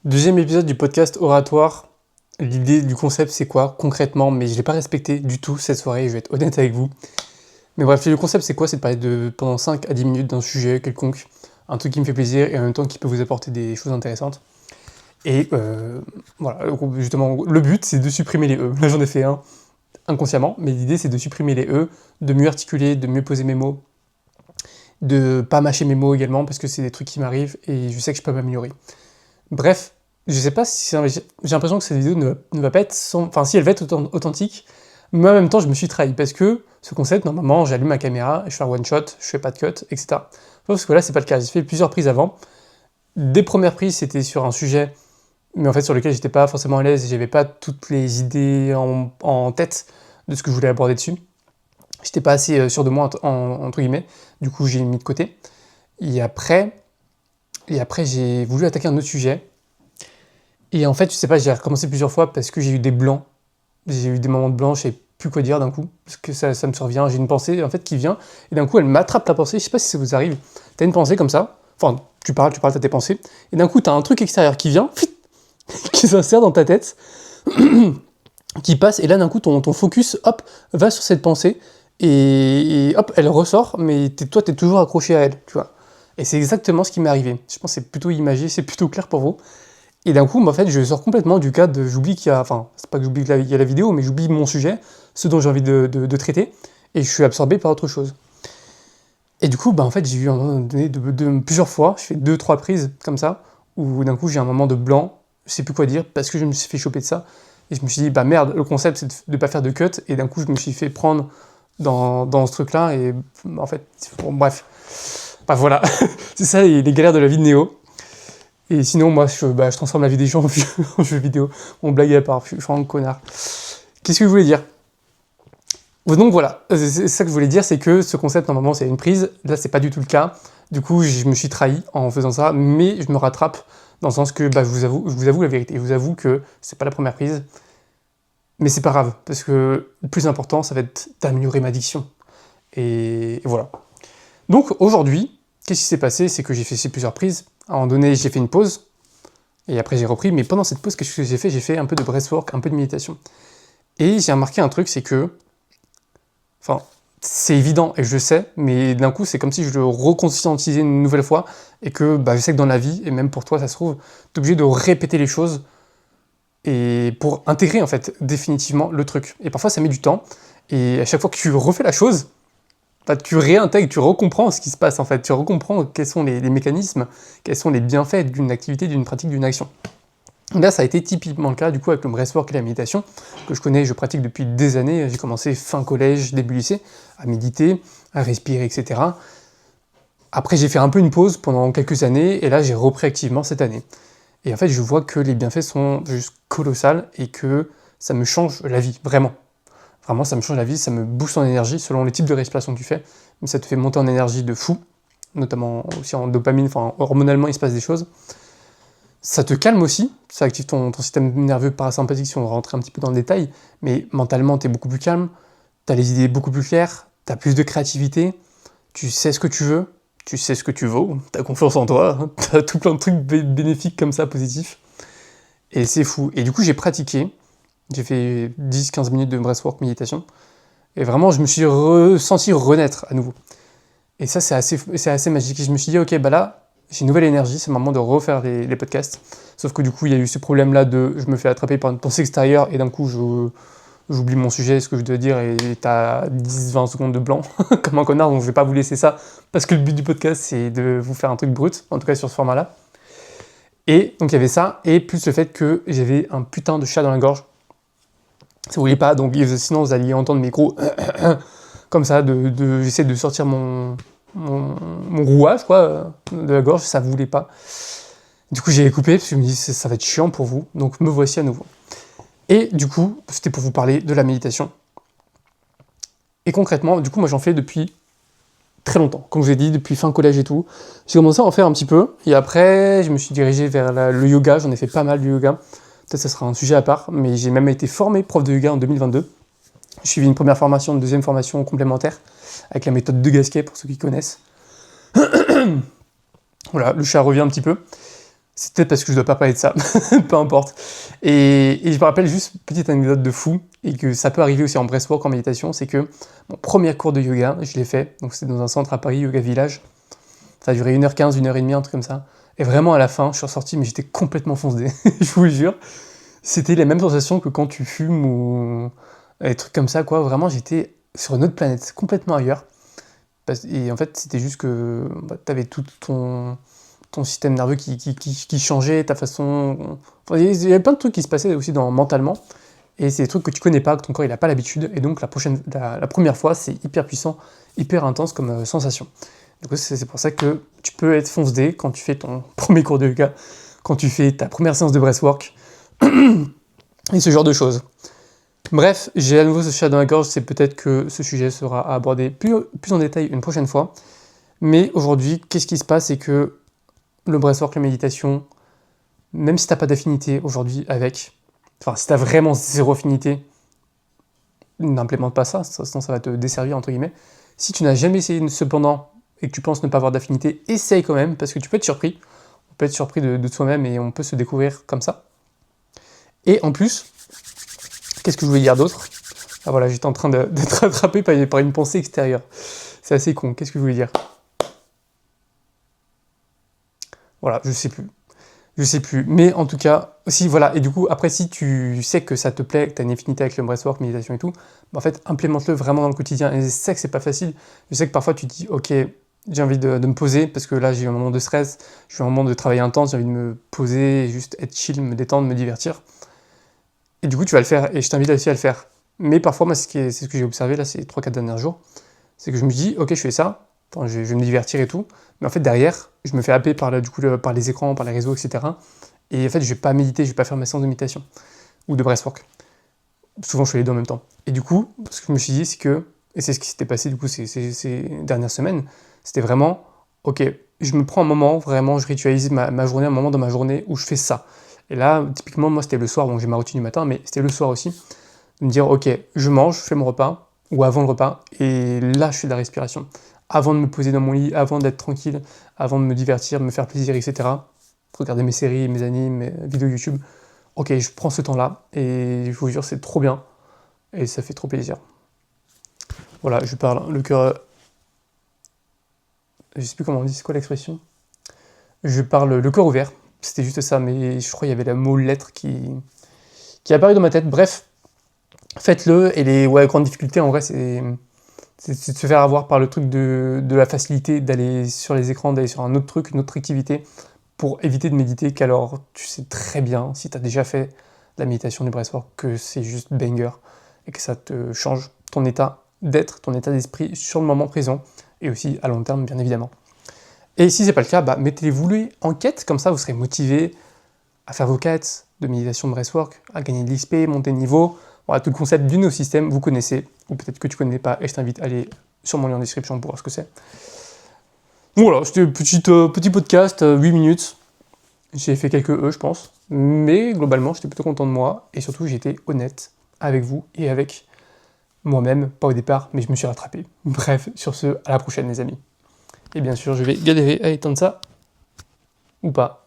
Deuxième épisode du podcast Oratoire. L'idée du concept, c'est quoi concrètement? Mais je ne l'ai pas respecté du tout cette soirée, je vais être honnête avec vous. Mais bref, le concept, c'est quoi? C'est de parler pendant 5 à 10 minutes d'un sujet quelconque, un truc qui me fait plaisir et en même temps qui peut vous apporter des choses intéressantes. Et voilà, justement, le but, c'est de supprimer les E. Là, j'en ai fait un inconsciemment, mais l'idée, c'est de supprimer les E, de mieux articuler, de mieux poser mes mots, de pas mâcher mes mots également, parce que c'est des trucs qui m'arrivent et je sais que je peux m'améliorer. Bref, je sais pas si j'ai l'impression que cette vidéo ne va pas être enfin si elle va être authentique, mais en même temps je me suis trahi parce que ce concept, normalement j'allume ma caméra, je fais un one shot, je fais pas de cut, etc. Sauf que là c'est pas le cas, j'ai fait plusieurs prises avant. Des premières prises c'était sur un sujet, mais en fait sur lequel j'étais pas forcément à l'aise et j'avais pas toutes les idées en tête de ce que je voulais aborder dessus. J'étais pas assez sûr de moi entre guillemets, du coup j'ai mis de côté. Et après j'ai voulu attaquer un autre sujet. Et en fait, je sais pas, j'ai recommencé plusieurs fois parce que j'ai eu des blancs. J'ai eu des moments de blanc, je sais plus quoi dire d'un coup. Parce que ça me survient. J'ai une pensée en fait qui vient. Et d'un coup, elle m'attrape la pensée. Je sais pas si ça vous arrive. T'as une pensée comme ça. Enfin, tu parles, t'as tes pensées. Et d'un coup, t'as un truc extérieur qui vient, qui s'insère dans ta tête, qui passe. Et là, d'un coup, ton focus, hop, va sur cette pensée. Et hop, elle ressort. Mais toi, t'es toujours accroché à elle, tu vois. Et c'est exactement ce qui m'est arrivé. Je pense que c'est plutôt imagé, c'est plutôt clair pour vous. Et d'un coup, en fait, je sors complètement du cadre, j'oublie qu'il y a, enfin, c'est pas que j'oublie qu'il y a la vidéo, mais j'oublie mon sujet, ce dont j'ai envie de traiter, et je suis absorbé par autre chose. Et du coup, en fait, j'ai eu un moment donné, plusieurs fois, je fais 2-3 prises comme ça, où d'un coup, j'ai un moment de blanc, je sais plus quoi dire, parce que je me suis fait choper de ça, et je me suis dit, merde, le concept, c'est de pas faire de cut, et d'un coup, je me suis fait prendre dans ce truc-là, et en fait, bon, bref. Voilà, c'est ça les galères de la vie de Néo. Et sinon, moi, je transforme la vie des gens en jeu vidéo. On blague à part, je suis vraiment un connard. Qu'est-ce que je voulais dire? Donc voilà, c'est ça que je voulais dire, c'est que ce concept, normalement, c'est une prise. Là, c'est pas du tout le cas. Du coup, je me suis trahi en faisant ça, mais je me rattrape dans le sens que je vous avoue la vérité. Je vous avoue que c'est pas la première prise, mais c'est pas grave, parce que le plus important, ça va être d'améliorer ma diction. Et voilà. Donc aujourd'hui, qu'est-ce qui s'est passé? C'est que j'ai fait ces plusieurs prises. À un moment donné, j'ai fait une pause, et après j'ai repris, mais pendant cette pause, qu'est-ce que j'ai fait? J'ai fait un peu de breathwork, un peu de méditation. Et j'ai remarqué un truc, c'est que, enfin, c'est évident, et je sais, mais d'un coup, c'est comme si je le reconscientisais une nouvelle fois, et que je sais que dans la vie, et même pour toi, ça se trouve, t'es obligé de répéter les choses, et pour intégrer, en fait, définitivement le truc. Et parfois, ça met du temps, et à chaque fois que tu refais la chose, tu réintègres, tu recomprends ce qui se passe en fait, tu recomprends quels sont les mécanismes, quels sont les bienfaits d'une activité, d'une pratique, d'une action. Là, ça a été typiquement le cas du coup avec le breathwork et la méditation, que je connais, je pratique depuis des années. J'ai commencé fin collège, début lycée, à méditer, à respirer, etc. Après, j'ai fait un peu une pause pendant quelques années, et là, j'ai repris activement cette année. Et en fait, je vois que les bienfaits sont juste colossaux, et que ça me change la vie, vraiment. Vraiment, ça me change la vie, ça me booste en énergie selon les types de respiration que tu fais. Mais ça te fait monter en énergie de fou, notamment aussi en dopamine, enfin hormonalement il se passe des choses. Ça te calme aussi, ça active ton système nerveux parasympathique si on rentre un petit peu dans le détail, mais mentalement t'es beaucoup plus calme, t'as les idées beaucoup plus claires, t'as plus de créativité, tu sais ce que tu veux, tu sais ce que tu vaux, t'as confiance en toi, t'as tout plein de trucs bénéfiques comme ça, positifs. Et c'est fou. Et du coup j'ai pratiqué, j'ai fait 10-15 minutes de breathwork méditation. Et vraiment, je me suis senti renaître à nouveau. Et ça, c'est assez magique. Et je me suis dit, ok, là, j'ai une nouvelle énergie, c'est le moment de refaire les podcasts. Sauf que du coup, il y a eu ce problème-là de je me fais attraper par une pensée extérieure et d'un coup, j'oublie mon sujet, ce que je dois dire, et t'as 10-20 secondes de blanc, comme un connard, donc je vais pas vous laisser ça. Parce que le but du podcast, c'est de vous faire un truc brut, en tout cas sur ce format-là. Et donc, il y avait ça, et plus le fait que j'avais un putain de chat dans la gorge. Si vous voulez pas, donc sinon vous alliez entendre mes gros comme ça, j'essaie de sortir mon rouage quoi, de la gorge, ça voulait pas. Du coup j'ai coupé parce que je me dis ça va être chiant pour vous, donc me voici à nouveau. Et du coup, c'était pour vous parler de la méditation. Et concrètement, du coup moi j'en fais depuis très longtemps, comme je vous ai dit, depuis fin collège et tout. J'ai commencé à en faire un petit peu, et après je me suis dirigé vers le yoga, j'en ai fait pas mal du yoga. Peut-être que ça sera un sujet à part, mais j'ai même été formé prof de yoga en 2022. J'ai suivi une première formation, une deuxième formation complémentaire, avec la méthode de Gasquet, pour ceux qui connaissent. Voilà, le chat revient un petit peu. C'est peut-être parce que je dois pas parler de ça, peu importe. Et je me rappelle juste, petite anecdote de fou, et que ça peut arriver aussi en breathwork, en méditation, c'est que mon premier cours de yoga, je l'ai fait, donc c'était dans un centre à Paris, Yoga Village, ça a duré 1h15, 1h30, un truc comme ça. Et vraiment à la fin, je suis ressorti, mais j'étais complètement foncé, je vous jure. C'était les mêmes sensations que quand tu fumes ou des trucs comme ça, quoi. Vraiment, j'étais sur une autre planète, complètement ailleurs. Et en fait, c'était juste que t'avais tout ton système nerveux qui changeait, ta façon... Enfin, il y avait plein de trucs qui se passaient aussi mentalement. Et c'est des trucs que tu connais pas, que ton corps il a pas l'habitude. Et donc la première fois, c'est hyper puissant, hyper intense comme sensation. Donc c'est pour ça que tu peux être fonce-dé quand tu fais ton premier cours de yoga, quand tu fais ta première séance de breathwork, et ce genre de choses. Bref, j'ai à nouveau ce chat dans la gorge, c'est peut-être que ce sujet sera abordé plus en détail une prochaine fois. Mais aujourd'hui, qu'est-ce qui se passe, c'est que le breathwork, la méditation, même si t'as pas d'affinité aujourd'hui avec, enfin si t'as vraiment zéro affinité, n'implémente pas ça, sinon ça va te desservir entre guillemets. Si tu n'as jamais essayé cependant et que tu penses ne pas avoir d'affinité, essaye quand même, parce que tu peux être surpris. On peut être surpris de soi-même et on peut se découvrir comme ça. Et en plus, qu'est-ce que je voulais dire d'autre? Ah voilà, j'étais en train d'être attrapé par une pensée extérieure. C'est assez con, qu'est-ce que je voulais dire? Voilà, je sais plus. Je sais plus. Mais en tout cas, si voilà, et du coup, après, si tu sais que ça te plaît, que tu as une affinité avec le breathwork, méditation et tout, bah, en fait, implémente-le vraiment dans le quotidien. Et je sais que c'est pas facile. Je sais que parfois tu te dis, ok, j'ai envie de me poser, parce que là, j'ai eu un moment de stress, j'ai eu un moment de travail intense, j'ai envie de me poser, juste être chill, me détendre, me divertir. Et du coup, tu vas le faire, et je t'invite aussi à le faire. Mais parfois, moi, c'est ce que j'ai observé là ces 3-4 derniers jours, c'est que je me dis, ok, je fais ça, enfin, je vais me divertir et tout, mais en fait, derrière, je me fais happer par les écrans, par les réseaux, etc. Et en fait, je vais pas méditer, je vais pas faire ma séance de méditation ou de breathwork. Souvent, je fais les deux en même temps. Et du coup, ce que je me suis dit, c'est que, et c'est ce qui s'était passé du coup ces dernières semaines, c'était vraiment, ok, je me prends un moment, vraiment, je ritualise ma journée, un moment dans ma journée où je fais ça. Et là, typiquement, moi, c'était le soir, bon, j'ai ma routine du matin, mais c'était le soir aussi, de me dire, ok, je mange, je fais mon repas, ou avant le repas, et là, je fais de la respiration. Avant de me poser dans mon lit, avant d'être tranquille, avant de me divertir, me faire plaisir, etc. Regarder mes séries, mes animes, mes vidéos YouTube. Ok, je prends ce temps-là, et je vous jure, c'est trop bien, et ça fait trop plaisir. Voilà, je parle le cœur... Je sais plus comment on dit, c'est quoi l'expression? Je parle le cœur ouvert, c'était juste ça, mais je crois qu'il y avait le mot lettre qui est apparu dans ma tête. Bref, faites-le, et les grandes difficultés, en vrai, c'est de se faire avoir par le truc de la facilité d'aller sur les écrans, d'aller sur un autre truc, une autre activité, pour éviter de méditer, qu'alors tu sais très bien, si tu as déjà fait de la méditation du breathwork, que c'est juste banger, et que ça te change ton état d'être, ton état d'esprit sur le moment présent, et aussi à long terme, bien évidemment. Et si c'est pas le cas, bah, mettez-vous en quête, comme ça vous serez motivé à faire vos quêtes de méditation de breathwork, à gagner de l'XP, monter de niveau. Voilà, tout le concept du NoSystem, vous connaissez, ou peut-être que tu connais pas, et je t'invite à aller sur mon lien en description pour voir ce que c'est. Voilà, c'était un petit podcast, 8 minutes. J'ai fait quelques E, je pense, mais globalement, j'étais plutôt content de moi, et surtout, j'ai été honnête avec vous et avec moi-même, pas au départ, mais je me suis rattrapé. Bref, sur ce, à la prochaine, les amis. Et bien sûr, je vais galérer à éteindre ça, ou pas.